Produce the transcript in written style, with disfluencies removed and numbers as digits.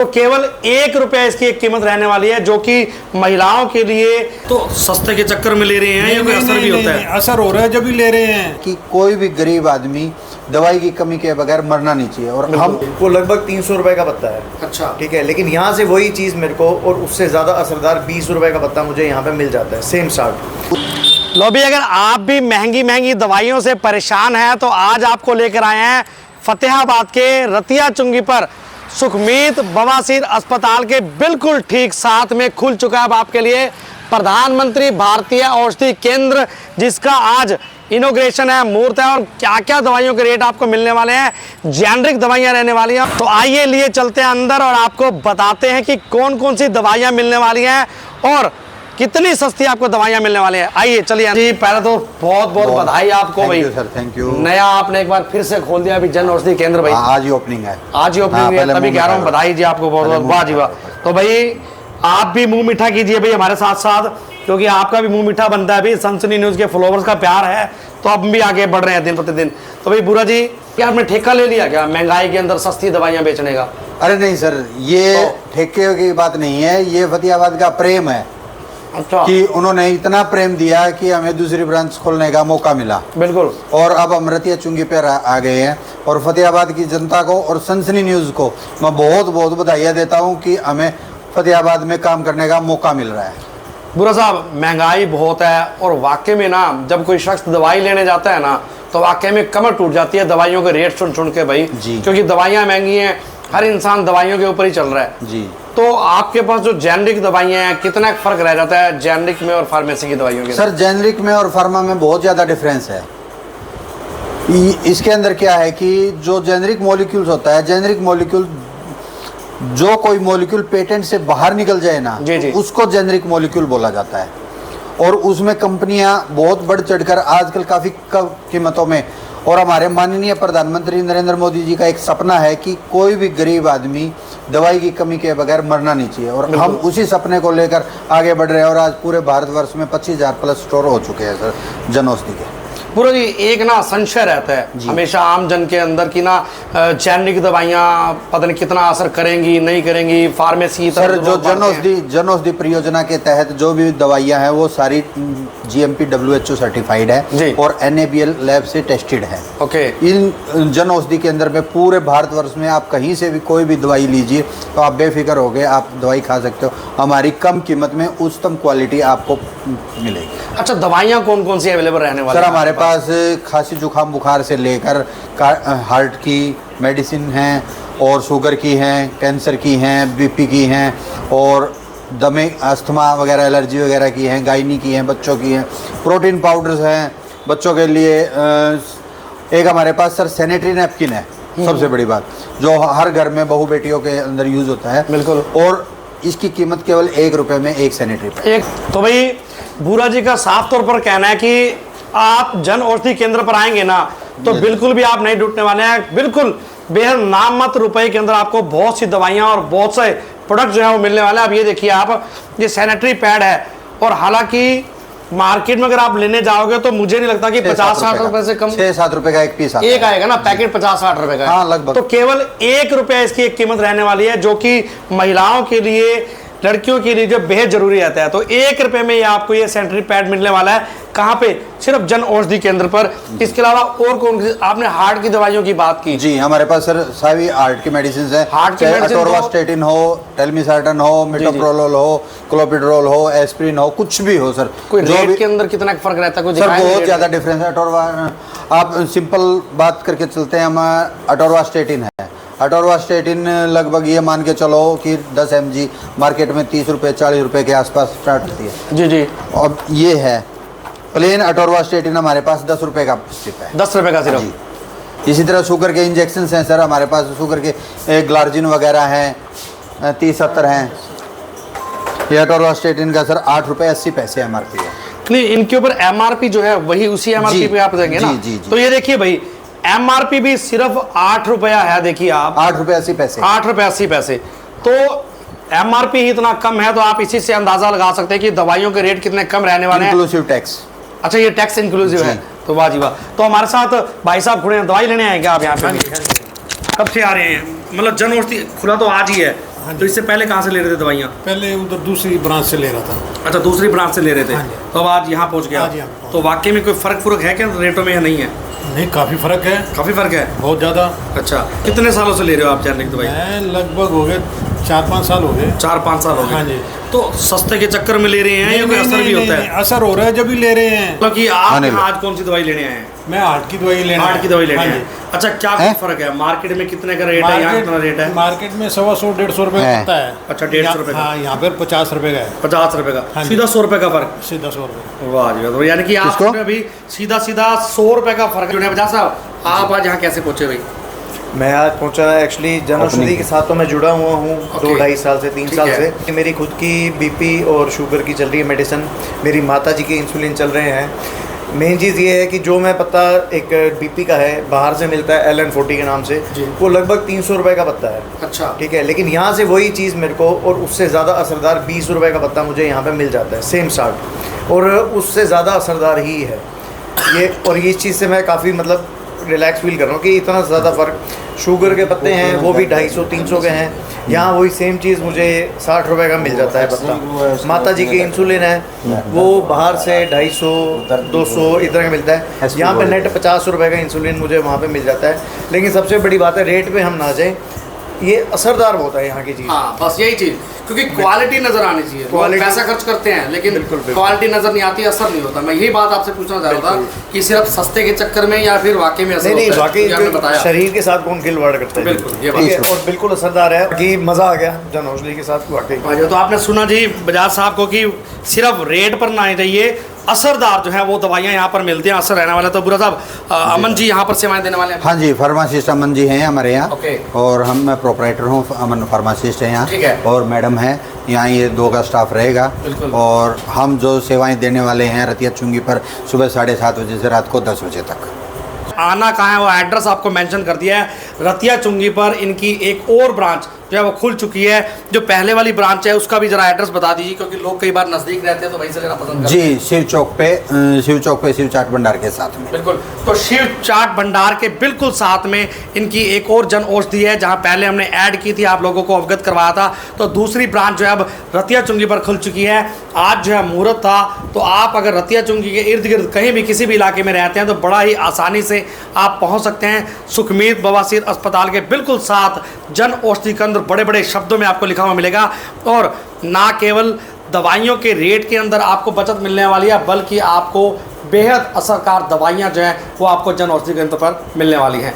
तो केवल 1 रुपया इसकी एक कीमत रहने वाली है, जो कि महिलाओं के लिए तो सस्ते के चक्कर में ले रहे हैं या कोई असर भी होता है? असर हो रहा है जब भी ले रहे हैं कि कोई भी गरीब आदमी दवाई की कमी के बगैर मरना नहीं चाहिए। और हम वो लगभग 300 रुपए का पत्ता है। अच्छा, ठीक है, लेकिन यहाँ से वही चीज़ मेरे को और उससे ज़्यादा असरदार 20 रुपए का पत्ता मुझे यहाँ पे मिल जाता है, सेम साल्ट। लो भी, अगर आप भी महंगी महंगी दवाइयों से परेशान हैं तो आज आपको लेकर आए हैं फतेहाबाद के रतिया चुंगी पर सुखमीत बवासीर अस्पताल के बिल्कुल ठीक साथ में खुल चुका है अब आपके लिए प्रधानमंत्री भारतीय औषधि केंद्र, जिसका आज इनोग्रेशन है, मुहूर्त है। और क्या क्या दवाइयों के रेट आपको मिलने वाले हैं, जेनरिक दवाइयां रहने वाली हैं। तो आइए लिए चलते हैं अंदर और आपको बताते हैं कि कौन कौन सी दवाइयां मिलने वाली हैं और कितनी सस्ती आपको दवाइयां मिलने वाली हैं। आइए चलिए जी। पहले तो बहुत बहुत बधाई आपको भाई, सर थैंक यू। नया आपने एक बार फिर से खोल दिया अभी जन औषधि केंद्र भाई। आज ही ओपनिंग है, आज ही ओपनिंग है, तभी कह रहा हूँ बधाई जी आपको बहुत बहुत, वाह जी वाह। तो भाई आप भी मुंह मीठा कीजिए भाई हमारे साथ साथ, क्योंकि आपका भी मुंह मीठा बनता है भाई। सनसनी न्यूज के फॉलोवर्स का प्यार है तो अब भी आगे बढ़ रहे हैं दिन प्रतिदिन। तो भाई बुरा जी, क्या आपने ठेका ले लिया क्या महंगाई के अंदर सस्ती दवाइयां बेचने का? अरे नहीं सर, ये ठेके की बात नहीं है, ये फतेहाबाद का प्रेम है। अच्छा, कि उन्होंने इतना प्रेम दिया कि हमें दूसरी ब्रांच खोलने का मौका मिला। बिल्कुल। और अब हम रतिया चुंगी पर आ गए हैं और फतेहाबाद की जनता को और सनसनी न्यूज़ को मैं बहुत बहुत बधाइयाँ देता हूँ कि हमें फतेहाबाद में काम करने का मौका मिल रहा है। बुरा साहब, महंगाई बहुत है और वाकई में ना जब कोई शख्स दवाई लेने जाता है ना तो वाकई में कमर टूट जाती है दवाइयों के रेट सुन के भाई जी। क्योंकि दवाइयाँ महंगी हैं, हर इंसान दवाइयों के ऊपर ही चल रहा है जी। तो आपके पास जो जेनरिक दवाइयाँ हैं, कितना फर्क रह जाता है जेनरिक में और फार्मेसी की दवाइयों के? सर जेनरिक में और फार्मा में बहुत ज़्यादा डिफरेंस है। इसके अंदर क्या है कि जो जेनरिक मॉलिक्यूल्स होता है, जेनरिक मॉलिक्यूल जो कोई मॉलिक्यूल पेटेंट से बाहर निकल जाए ना, जी जी। उसको जेनरिक मॉलिक्यूल बोला जाता है। और उसमें कंपनियां बहुत बढ़ चढ़कर आजकल काफ़ी कम कीमतों में, और हमारे माननीय प्रधानमंत्री नरेंद्र मोदी जी का एक सपना है कि कोई भी गरीब आदमी दवाई की कमी के बगैर मरना नहीं चाहिए। और हम उसी सपने को लेकर आगे बढ़ रहे हैं और आज पूरे भारतवर्ष में 25,000 प्लस स्टोर हो चुके हैं सर जन औषधि के। पूरा जी एक ना संशय रहता है हमेशा आम जन के अंदर की ना जेनरिक दवाइयाँ पता नहीं कितना असर करेंगी नहीं करेंगी, फार्मेसी सर जो जन औषधि परियोजना के तहत जो भी दवाइयाँ हैं वो सारी GMP WHO सर्टिफाइड है और NABL लैब से टेस्टेड है। ओके। इन जन औषधि के अंदर में पूरे भारतवर्ष में आप कहीं से भी कोई भी दवाई लीजिए तो आप बेफिक्र हो गए, आप दवाई खा सकते हो। हमारी कम कीमत में उच्चतम क्वालिटी आपको मिलेगी। अच्छा, दवाइयाँ कौन कौन सी अवेलेबल रहने वाली? सर हमारे पास खांसी जुकाम बुखार से लेकर हार्ट की मेडिसिन हैं और शुगर की हैं, कैंसर की हैं, BP की हैं और दमे अस्थमा वगैरह एलर्जी वगैरह की हैं, गायनी की हैं, बच्चों की हैं, प्रोटीन पाउडर्स हैं बच्चों के लिए। एक हमारे पास सर सैनिटरी नैपकिन है, सबसे बड़ी बात जो हर घर में बहू बेटियों के अंदर यूज़ होता है। बिल्कुल। और इसकी कीमत केवल 1 रुपये में एक सैनिटरी पैड। एक तो भाई भूरा जी का साफ तौर पर कहना है कि आप जन औषधि केंद्र पर आएंगे ना तो बिल्कुल भी आप नहीं डूबने वाले हैं। बिल्कुल बेहद नाममात्र रुपए के अंदर आपको बहुत सी दवाइयाँ और बहुत से प्रोडक्ट जो है वो मिलने वाले हैं। अब ये देखिए आप, ये सैनिटरी पैड है और हालांकि मार्केट में अगर आप लेने जाओगे तो मुझे नहीं लगता कि 50-60 रुपए से कम 6-7 रुपए का एक पीस आता एक आएगा ना, पैकेट 50-60 रुपए का। हाँ लगभग। तो केवल 1 रुपया इसकी एक कीमत रहने वाली है, जो कि महिलाओं के लिए, लड़कियों के लिए जो बेहद जरूरी रहता है। तो 1 रुपये में ये आपको ये सैनिटरी पैड मिलने वाला है। कहाँ पे? सिर्फ जन औषधि केंद्र पर। इसके अलावा और कौन, आपने हार्ट की दवाइयों की बात की जी, हमारे पास सर सभी हार्ट की मेडिसिन है। हार्ट की मेडिसिन अटोरवास्टेटिन हो, टेलमिसार्टन हो, मिटोप्रोलोल हो, क्लोपिड्रोल हो, एस्प्रिन हो, कुछ भी हो सर। कोई रेट के अंदर कितना फर्क रहता है? कुछ सर बहुत ज़्यादा डिफरेंस है। आप सिंपल बात करके चलते हैं, हम अटोरवास्टेटिन है, अटोरवास्टेटिन लगभग ये मान के चलो कि 10 mg मार्केट में 30 रुपये 40 रुपये के आसपास स्टार्ट होती है। जी जी। अब ये है प्लेन अटोरवास्टेटिन हमारे पास 10 रुपये का स्ट्रिप है, 10 रुपये का सिर्फ। इसी तरह शुगर के इंजेक्शन हैं सर हमारे पास, शुगर के ग्लार्जिन वगैरह हैं 30-70 हैं। ये अटोरवास्टेटिन का सर 8 रुपये 80 पैसे MRP है। नहीं, इनके ऊपर MRP जो है वही उसी MRP पे आप देंगे ना? जी। तो ये देखिए भाई MRP भी सिर्फ 8 रुपया है। देखिए आप, 8 रुपये 80 पैसे, 8 रुपये 80 पैसे। तो MRP ही इतना कम है तो आप इसी से अंदाजा लगा सकते हैं कि दवाइयों के रेट कितने कम रहने वाले हैं। Inclusive tax. अच्छा, ये टैक्स इंक्लूसिव है, तो वाह जी वाह। तो हमारे साथ भाई साहब खड़े हैं, दवाई लेने आए क्या आप यहाँ पे? कब से आ रहे हैं? मतलब जन औषधि खुला तो आज ही है, हाँ जी। तो इससे पहले कहाँ से ले रहे थे दवाइयाँ? पहले उधर दूसरी ब्रांच से ले रहा था। अच्छा, दूसरी ब्रांच से ले रहे थे। हाँ जी। तो अब आज यहाँ पहुँच गया। आज यहाँ पहुँच तो वाकई में कोई फ़र्क है क्या रेटों में या नहीं है? नहीं, काफ़ी फ़र्क है, काफ़ी फ़र्क है। बहुत ज़्यादा। अच्छा, कितने सालों से ले रहे हो आप जेनरिक दवाई? मैं लगभग हो गए 4-5 साल हो गए। 4-5 साल हो गए। हाँ जी। तो सस्ते के चक्कर में ले रहे हैं या कोई असर भी होता है? असर हो रहा है, जब भी ले रहे हैं। मतलब कि हाँ, आप नहीं, आज कौन सी दवाई लेने आए हैं? मैं हार्ट की दवाई लेना हार्ट की दवाई लेने हाँ आए जी। हैं। अच्छा, क्या हैं? फर्क है मार्केट में? कितने का रेट है, यहाँ कितना रेट है? मार्केट में 125-150 रुपये है। होता है। अच्छा, 150 रुपये का। हाँ, यहाँ पर 50 रुपये का है। 50 रुपये का, हाँ जी। सीधा 100 रुपये का फर्क। सीधा 100 रुपये। वाह जी वाह। तो यानी कि आप किसको? अभी सीधा 100 रुपये का फर्क जो है। बजाज साहब, आप आज यहाँ कैसे पहुँचे भाई? मैं आज पहुंचा एक्चुअली जन औषधि के साथ तो मैं जुड़ा हुआ हूँ ओके। 2-2.5 साल से 3 ठीक साल है। से। मेरी खुद की बीपी और शुगर की चल रही है मेडिसिन, मेरी माता जी के इंसुलिन चल रहे हैं। मेन चीज़ ये है कि जो मैं पत्ता एक बीपी का है बाहर से मिलता है LN40 के नाम से, वो लगभग 300 रुपये का पत्ता है। अच्छा, ठीक है, लेकिन यहाँ से वही चीज़ मेरे को और उससे ज़्यादा असरदार 20 रुपये का पत्ता मुझे यहाँ पे मिल जाता है, सेम साल्ट, और उससे ज़्यादा असरदार ही है ये। और ये चीज़ से मैं काफ़ी मतलब रिलैक्स फील कर रहा हूँ कि इतना ज़्यादा फ़र्क। शुगर के पत्ते हैं वो भी 250-300 के हैं, यहाँ वही सेम चीज़ मुझे 60 रुपये का मिल जाता है पत्ता। माता जी के इंसुलिन है वो बाहर से 250-200 इतना का मिलता है, यहाँ पे नेट 50 रुपये का इंसुलिन मुझे वहाँ पे मिल जाता है। लेकिन सबसे बड़ी बात है रेट पे हम ना जाएं, ये असरदार होता है यहाँ की चीज़। हाँ, बस यही चीज, क्योंकि क्वालिटी नजर आनी चाहिए। लोग क्वालिटी- पैसा खर्च करते हैं लेकिन बिल्कुल। क्वालिटी नजर नहीं आती, असर नहीं होता। मैं यही बात आपसे पूछना चाह रहा था कि सिर्फ सस्ते के चक्कर में या फिर वाकई में असर नहीं होता है? वाकई ये आपने बताया। शरीर के साथ कौन खिलवाड़ करता है। बिल्कुल, ये बात ठीक है, है। और बिल्कुल असरदार है कि मज़ा आ गया जन औषधि के साथ वाकई। हाँ जी, तो आपने सुना जी बजाज साहब को कि सिर्फ रेट पर ना चाहिए, असरदार जो है वो दवाइयाँ यहाँ पर मिलती हैं, असर रहने वाला। तो बुरा साहब, अमन जी यहाँ पर सेवाएं देने वाले हैं। हाँ जी, फार्मासिस्ट अमन जी हैं हमारे यहाँ। ओके। और मैं प्रोपराइटर हूँ, अमन फार्मासिस्ट है ठीक यहाँ। है। और मैडम है यहाँ, ये 2 का स्टाफ रहेगा। बिल्कुल। और हम जो सेवाएं देने वाले हैं रतिया चुंगी पर सुबह 7:30 बजे से रात को 10 बजे तक। आना कहाँ है वो एड्रेस आपको मेंशन कर दिया है। रतिया चुंगी पर इनकी एक और ब्रांच जो है वो खुल चुकी है। जो पहले वाली ब्रांच है उसका भी जरा एड्रेस बता दीजिए, क्योंकि लोग कई बार नज़दीक रहते हैं तो वहीं से लेना पसंद करते हैं। जी, शिव चौक पे शिव चाट भंडार के साथ में। बिल्कुल, तो शिव चाट भंडार के बिल्कुल साथ में इनकी एक और जन औषधि है, जहां पहले हमने ऐड की थी, आप लोगों को अवगत करवाया था। तो दूसरी ब्रांच जो है अब रतिया चुंगी पर खुल चुकी है। आज जो है मुहूर्त था, तो आप अगर रतिया चुंगी के इर्द गिर्द कहीं भी किसी भी इलाके में रहते हैं तो बड़ा ही आसानी से आप पहुंच सकते हैं। सुखमीत बवासीर अस्पताल के बिल्कुल साथ जन औषधि केंद्र बड़े बड़े शब्दों में आपको लिखा हुआ मिलेगा। और ना केवल दवाइयों के रेट के अंदर आपको बचत मिलने वाली है, बल्कि आपको बेहद असरकार दवाइयाँ जो हैं वो आपको जन औषधि केंद्र पर मिलने वाली हैं।